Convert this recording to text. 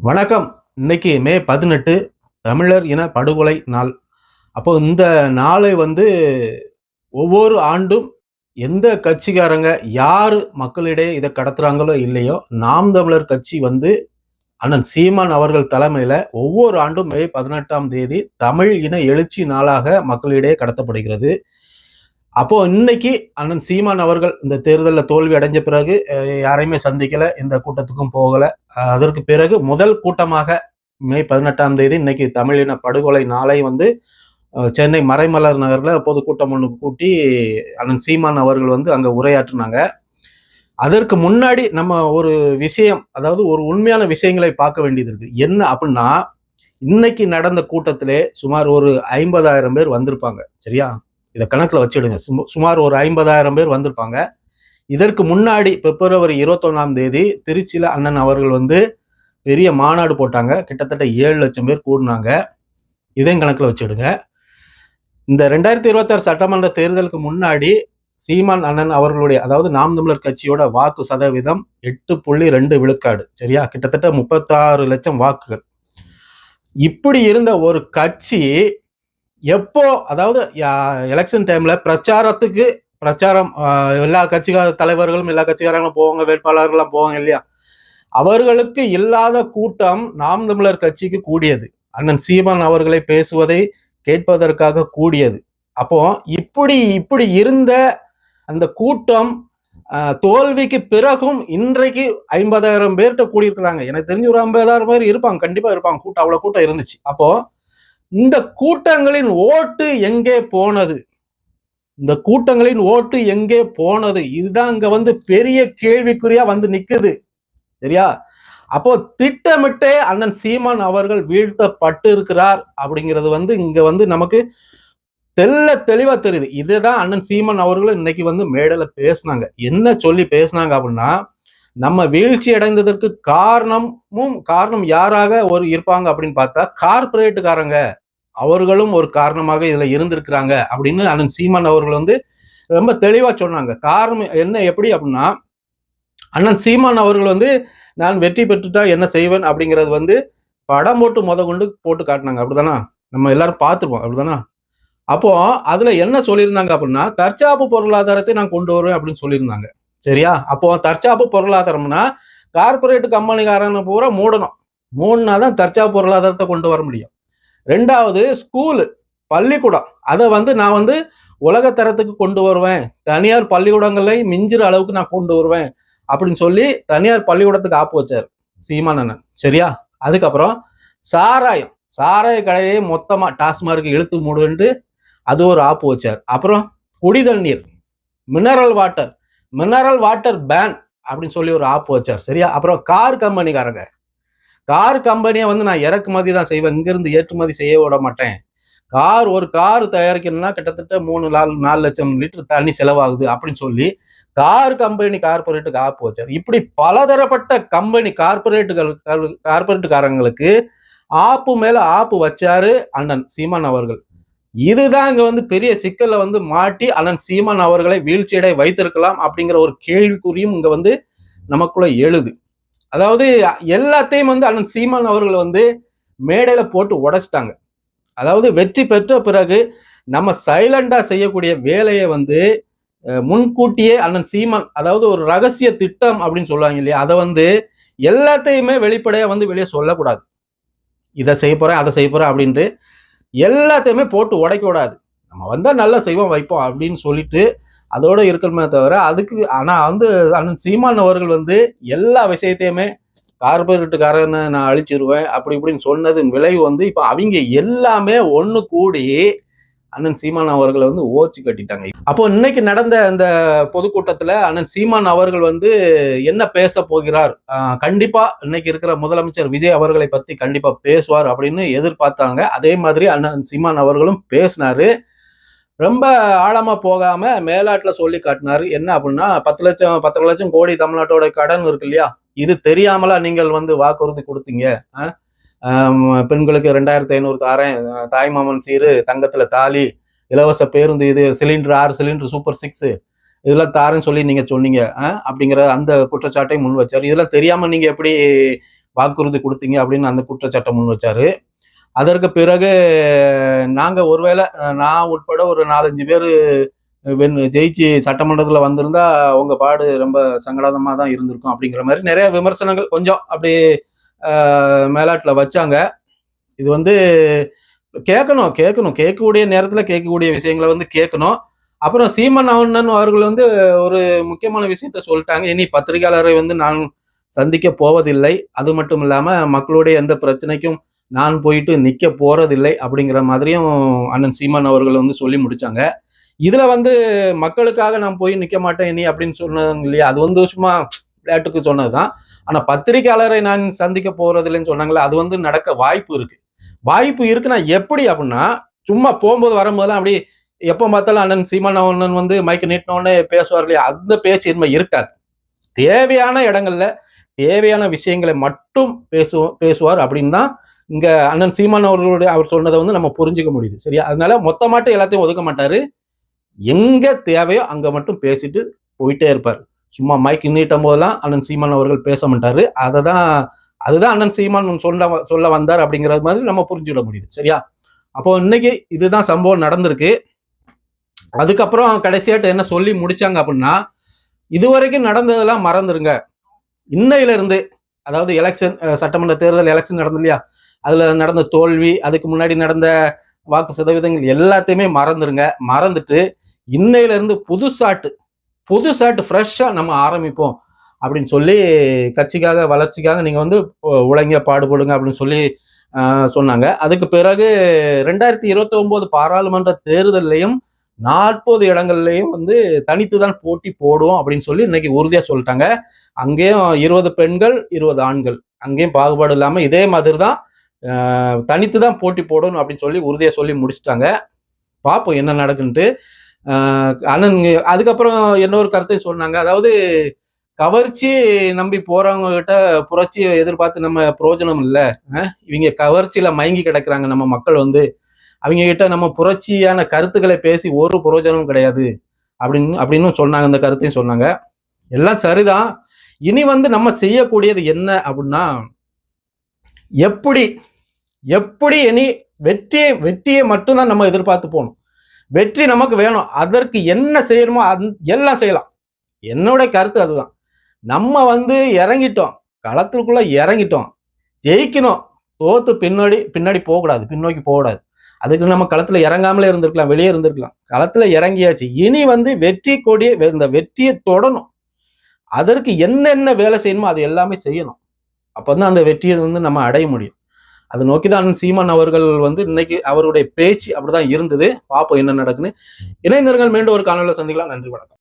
வணக்கம். இன்னைக்கு மே 18 தமிழர் இன படுகொலை நாள். அப்போ இந்த நாளை ஒவ்வொரு ஆண்டும் எந்த கட்சிக்காரங்க யாரு மக்களிடையே இதை கடத்துறாங்களோ இல்லையோ, நாம் தமிழர் கட்சி அண்ணன் சீமான் அவர்கள் தலைமையில ஒவ்வொரு ஆண்டும் மே 18ஆம் தேதி தமிழ் இன எழுச்சி நாளாக மக்களிடையே கடத்தப்படுகிறது. அப்போ இன்னைக்கு அண்ணன் சீமான் அவர்கள் இந்த தேர்தலில் தோல்வி அடைஞ்ச பிறகு யாரையுமே சந்திக்கல, எந்த கூட்டத்துக்கும் போகல. அதற்கு பிறகு முதல் கூட்டமாக மே 18ஆம் தேதி இன்னைக்கு தமிழ் இன படுகொலை நாளை சென்னை மறைமலர் நகர்ல பொதுக்கூட்டம் ஒன்று கூட்டி அண்ணன் சீமான் அவர்கள் அங்க உரையாற்றினாங்க. அதற்கு முன்னாடி நம்ம ஒரு விஷயம், அதாவது ஒரு உண்மையான விஷயங்களை பார்க்க வேண்டியது இருக்கு. என்ன அப்படின்னா, இன்னைக்கு நடந்த கூட்டத்திலே சுமார் ஒரு 50,000 பேர் வந்திருப்பாங்க. சரியா? இதை கணக்குல வச்சிடுங்க. சுமார் ஒரு 50,000 பேர் வந்திருப்பாங்க. இதற்கு முன்னாடி பிப்ரவரி 21ஆம் தேதி திருச்சியில அண்ணன் அவர்கள் பெரிய மாநாடு போட்டாங்க. கிட்டத்தட்ட 7 லட்சம் பேர் கூடினாங்க. இதையும் கணக்குல வச்சிடுங்க. இந்த 2026 சட்டமன்ற தேர்தலுக்கு முன்னாடி சீமான் அண்ணன் அவர்களுடைய, அதாவது நாம் தமிழர் கட்சியோட வாக்கு சதவீதம் 8.2 விழுக்காடு. சரியா? கிட்டத்தட்ட 36 லட்சம் வாக்குகள். இப்படி இருந்த ஒரு கட்சி எப்போ, அதாவது எலெக்ஷன் டைம்ல பிரச்சாரம் எல்லா தலைவர்களும் எல்லா கட்சிக்காரங்களும் போவாங்க, வேட்பாளர்கள்லாம் போவாங்க இல்லையா? அவர்களுக்கு இல்லாத கூட்டம் நாம் தமிழர் கட்சிக்கு கூடியது. அண்ணன் சீமான் அவர்களை பேசுவதை கேட்பதற்காக கூடியது. அப்போ இப்படி இருந்த அந்த கூட்டம் தோல்விக்கு பிறகும் இன்றைக்கு 50,000 பேர்கிட்ட கூடியிருக்கிறாங்க. எனக்கு தெரிஞ்சு ஒரு 50,000 பேர் இருப்பாங்க, கண்டிப்பா இருப்பாங்க. அவ்வளவு கூட்டம் இருந்துச்சு. அப்போ இந்த கூட்டங்களின் ஓட்டு எங்கே போனது? இதுதான் இங்க பெரிய கேள்விக்குறியா நிக்குது. சரியா? அப்போ திட்டமிட்டே அண்ணன் சீமான் அவர்கள் வீழ்த்தப்பட்டு இருக்கிறார் அப்படிங்கிறது இங்க நமக்கு தெளிவா தெரியுது. இதுதான் அண்ணன் சீமான் அவர்கள் இன்னைக்கு மேடையில பேசினாங்க. என்ன சொல்லி பேசினாங்க அப்படின்னா, நம்ம வீழ்ச்சி அடைந்ததற்கு காரணம் யாராக இருப்பாங்க அப்படின்னு பார்த்தா, கார்பரேட்டுக்காரங்க அவர்களும் ஒரு காரணமாக இதுல இருந்திருக்கிறாங்க அப்படின்னு அண்ணன் சீமான் அவர்கள் ரொம்ப தெளிவா சொன்னாங்க. காரணம் என்ன, எப்படி அப்படின்னா, அண்ணன் சீமான் அவர்கள் நான் வெற்றி பெற்றுட்டா என்ன செய்வேன் அப்படிங்கிறது படம் போட்டு காட்டினாங்க. அப்படிதானா? நம்ம எல்லாரும் பார்த்துருப்போம். அப்படிதானா? அப்போ அதுல என்ன சொல்லியிருந்தாங்க அப்படின்னா, தற்சாப்பு பொருளாதாரத்தை நான் கொண்டு வருவேன் அப்படின்னு சொல்லியிருந்தாங்க. சரியா? அப்போ தற்சாப்பு பொருளாதாரம்னா கார்பரேட் கம்பெனிக்காரங்க பூரா மூடனாதான் தற்சாப்பு பொருளாதாரத்தை கொண்டு வர முடியும். ரெண்டாவது, ஸ்கூலு, பள்ளிக்கூடம், அதை நான் உலகத்தரத்துக்கு கொண்டு வருவேன், தனியார் பள்ளிக்கூடங்களை மிஞ்சிற அளவுக்கு நான் கொண்டு வருவேன் அப்படின்னு சொல்லி தனியார் பள்ளிக்கூடத்துக்கு ஆப்பு வச்சார் சீமான் அண்ணன். சரியா? அதுக்கப்புறம் சாராய கடையை மொத்தமா டாஸ்மார்க்கு இழுத்து மூடுன்ட்டு அது ஒரு ஆப்பு வச்சார். அப்புறம் குடி தண்ணீர், மினரல் வாட்டர் பேன் அப்படின்னு சொல்லி ஒரு ஆப்பு வச்சார். சரியா? அப்புறம் கார் கம்பெனியை நான் இறக்குமதி தான் செய்வேன், இங்கிருந்து ஏற்றுமதி செய்ய விட மாட்டேன். ஒரு கார் தயாரிக்கணும்னா கிட்டத்தட்ட 3-4 லட்சம் லிட்டர் தண்ணி செலவாகுது அப்படின்னு சொல்லி கார்பரேட்டுக்கு ஆப்பு வச்சார். இப்படி பலதரப்பட்ட கம்பெனி கார்பரேட்டுக்காரங்களுக்கு ஆப்பு மேல ஆப்பு வச்சாரு அண்ணன் சீமான் அவர்கள். இதுதான் இங்க பெரிய சிக்கல்ல மாட்டி அண்ணன் சீமான் அவர்களை வீழ்ச்சியடை வைத்திருக்கலாம் அப்படிங்கிற ஒரு கேள்விக்குறியும் இங்க நமக்குள்ள எழுது. அதாவது எல்லாத்தையும் அண்ணன் சீமான் அவர்கள் மேடையில போட்டு உடைச்சிட்டாங்க. அதாவது வெற்றி பெற்ற பிறகு நம்ம சைலண்டா செய்யக்கூடிய வேலையை முன்கூட்டியே அண்ணன் சீமான், அதாவது ஒரு ரகசிய திட்டம் அப்படின்னு சொல்லுவாங்க இல்லையா, அதை எல்லாத்தையுமே வெளிப்படையா வெளியே சொல்லக்கூடாது. இதை செய்ய போறேன், அதை செய்ய போறேன் அப்படின்ட்டு எல்லாத்தையுமே போட்டு உடைக்க கூடாது. நம்ம வந்தா நல்லா செய்வோம், வைப்போம் அப்படின்னு சொல்லிட்டு அதோட இருக்கணுமே தவிர ஆனா அண்ணன் சீமான் அவர்கள் எல்லா விஷயத்தையுமே கார்பரேட்டுக்காரன்னு நான் அழிச்சிருவேன் அப்படி இப்படின்னு சொன்னதின் விளைவு இப்ப அவங்க எல்லாமே ஒண்ணு கூடி அண்ணன் சீமான் அவர்களை ஓச்சு கட்டிட்டாங்க. அப்போ இன்னைக்கு நடந்த அந்த பொதுக்கூட்டத்துல அண்ணன் சீமான் அவர்கள் என்ன பேச போகிறார், கண்டிப்பா இன்னைக்கு இருக்கிற முதலமைச்சர் விஜய் அவர்களை பத்தி கண்டிப்பா பேசுவார் அப்படின்னு எதிர்பார்த்தாங்க. அதே மாதிரி அண்ணன் சீமான் அவர்களும் பேசினாரு. ரொம்ப ஆழமா போகாம மேலாட்டுல சொல்லி காட்டினாரு. என்ன அப்படின்னா, 10 லட்சம் கோடி தமிழ்நாட்டோட கடன் இருக்கு இல்லையா, இது தெரியாமலா நீங்கள் வாக்குறுதி கொடுத்தீங்க? பெண்களுக்கு 2,500 தாரேன், தாய்மாமன் சீரு, தங்கத்துல தாலி, இலவச பேருந்து, இது சிலிண்டர் 6 சிலிண்டர் சூப்பர் 6 இதெல்லாம் தாரேன்னு சொல்லி நீங்க சொன்னீங்க அப்படிங்கிற அந்த குற்றச்சாட்டை முன் வச்சார். இதெல்லாம் தெரியாம நீங்க எப்படி வாக்குறுதி கொடுத்தீங்க அப்படின்னு அந்த குற்றச்சாட்டை முன் வச்சாரு. அதற்கு பிறகு நாங்க ஒருவேளை நான் உட்பட ஒரு 4-5 பேர் ஜெயிச்சு சட்டமன்றத்தில் வந்திருந்தா உங்க பாடு ரொம்ப சங்கடமா தான் இருந்திருக்கும் அப்படிங்கிற மாதிரி நிறைய விமர்சனங்கள் கொஞ்சம் அப்படி மேலாட்டுல வச்சாங்க. இது வந்து கேட்கக்கூடிய நேரத்துல கேட்கக்கூடிய விஷயங்களை வந்து கேட்கணும். அப்புறம் சீமன் அண்ணன் அவர்கள் வந்து ஒரு முக்கியமான விஷயத்த சொல்லிட்டாங்க. இனி பத்திரிகையாளரை வந்து நான் சந்திக்க போவதில்லை, அது மட்டும் இல்லாம மக்களுடைய எந்த பிரச்சனைக்கும் நான் போயிட்டு நிக்க போறதில்லை அப்படிங்கிற மாதிரியும் அண்ணன் சீமான் அவர்கள் வந்து சொல்லி முடிச்சாங்க. இதுல வந்து மக்களுக்காக நான் போய் நிக்க மாட்டேன் இனி அப்படின்னு சொன்னாங்க இல்லையா, அது வந்து சும்மா விளையாட்டுக்கு சொன்னதுதான். ஆனா பத்திரிகையாளரை நான் சந்திக்க போறதில்லைன்னு சொன்னாங்களே, அது வந்து நடக்க வாய்ப்பு இருக்குன்னா எப்படி அப்படின்னா, சும்மா போகும்போது வரும்போதெல்லாம் அப்படி எப்ப பார்த்தாலும் அண்ணன் சீமான் அண்ணன் வந்து மைக்க நீட்டினோடனே பேசுவார் இல்லையா, அந்த பேச்சு இனிமே இருக்காது. தேவையான இடங்கள்ல தேவையான விஷயங்களை மட்டும் பேசுவார் அப்படின்னு தான் இங்க அண்ணன் சீமான் அவர்களுடைய அவர் சொன்னதை வந்து நம்ம புரிஞ்சுக்க முடியுது. சரியா? அதனால மொத்தமாட்டு எல்லாத்தையும் ஒதுக்க மாட்டாரு. எங்க தேவையோ அங்க மட்டும் பேசிட்டு போயிட்டே இருப்பார். சும்மா மைக் நீட்டும் போதெல்லாம் அண்ணன் சீமான் அவர்கள் பேச மாட்டாரு. அதுதான் அண்ணன் சீமான் சொல்ல வந்தார் அப்படிங்கிறது மாதிரி நம்ம புரிஞ்சுக்கிட முடியுது. சரியா? அப்போ இன்னைக்கு இதுதான் சம்பவம் நடந்திருக்கு. அதுக்கப்புறம் கடைசியாட்டு என்ன சொல்லி முடிச்சாங்க அப்படின்னா, இதுவரைக்கும் நடந்ததெல்லாம் மறந்துருங்க. இன்னையில இருந்து, அதாவது எலெக்ஷன், சட்டமன்ற தேர்தல் எலெக்ஷன் நடந்து இல்லையா, அதுல நடந்த தோல்வி, அதுக்கு முன்னாடி நடந்த வாக்கு சதவீதங்கள் எல்லாத்தையுமே மறந்துருங்க. மறந்துட்டு இன்னையில இருந்து புதுசாட்டு ஃப்ரெஷ்ஷா நம்ம ஆரம்பிப்போம் அப்படின்னு சொல்லி கட்சிக்காக வளர்ச்சிக்காக நீங்க வந்து உழைங்க பாடுபடுங்க அப்படின்னு சொல்லி சொன்னாங்க. அதுக்கு பிறகு 2029 பாராளுமன்ற தேர்தலையும் 40 இடங்கள்லையும் வந்து தனித்து தான் போட்டி போடுவோம் அப்படின்னு சொல்லி இன்னைக்கு உறுதியா சொல்லிட்டாங்க. அங்கேயும் 20 பெண்கள் 20 ஆண்கள், அங்கேயும் பாகுபாடு இல்லாம இதே மாதிரி தான் தனித்து தான் போட்டி போடணும் அப்படின்னு சொல்லி உறுதியா சொல்லி முடிச்சுட்டாங்க. பார்ப்போம் என்ன நடக்குன்ட்டு. அண்ணன் அதுக்கப்புறம் இன்னொரு கருத்தையும் சொன்னாங்க. அதாவது கவர்ச்சி நம்பி போறவங்க கிட்ட புரட்சியை எதிர்பார்த்து நம்ம பிரயோஜனம் இல்லை, இவங்க கவர்ச்சியில மயங்கி கிடக்குறாங்க நம்ம மக்கள் வந்து, அவங்க கிட்ட நம்ம புரட்சியான கருத்துக்களை பேசி ஒரு பிரயோஜனமும் கிடையாது அப்படின்னு சொன்னாங்க. அந்த கருத்தையும் சொன்னாங்க. எல்லாம் சரிதான். இனி வந்து நம்ம செய்யக்கூடியது என்ன அப்படின்னா, எப்படி இனி வெற்றியை மட்டும்தான் நம்ம எதிர்பார்த்து போகணும். வெற்றி நமக்கு வேணும். அதற்கு என்ன செய்யணுமோ எல்லாம் செய்யலாம். என்னோட கருத்து அதுதான். நம்ம வந்து இறங்கிட்டோம், களத்துக்குள்ள இறங்கிட்டோம், ஜெயிக்கணும். தோத்து பின்னாடி போகக்கூடாது, பின்னோக்கி போகக்கூடாது. அதுக்கு நம்ம களத்துல இறங்காமலே இருந்திருக்கலாம், வெளியே இருந்திருக்கலாம். களத்துல இறங்கியாச்சு. இனி வந்து வெற்றி கொடியை, இந்த வெற்றியை தொடணும். அதற்கு என்னென்ன வேலை செய்யணுமோ அது எல்லாமே செய்யணும். அப்பதான் அந்த வெற்றியை வந்து நம்ம அடைய முடியும். அதை நோக்கிதான் சீமான் அவர்கள் வந்து இன்னைக்கு அவருடைய பேச்சு அப்படிதான் இருந்தது. பார்ப்போம் என்ன நடக்குன்னு. இணைந்திருங்கள். மீண்டும் ஒரு காணொலியில் சந்திக்கலாம். நன்றி, வணக்கம்.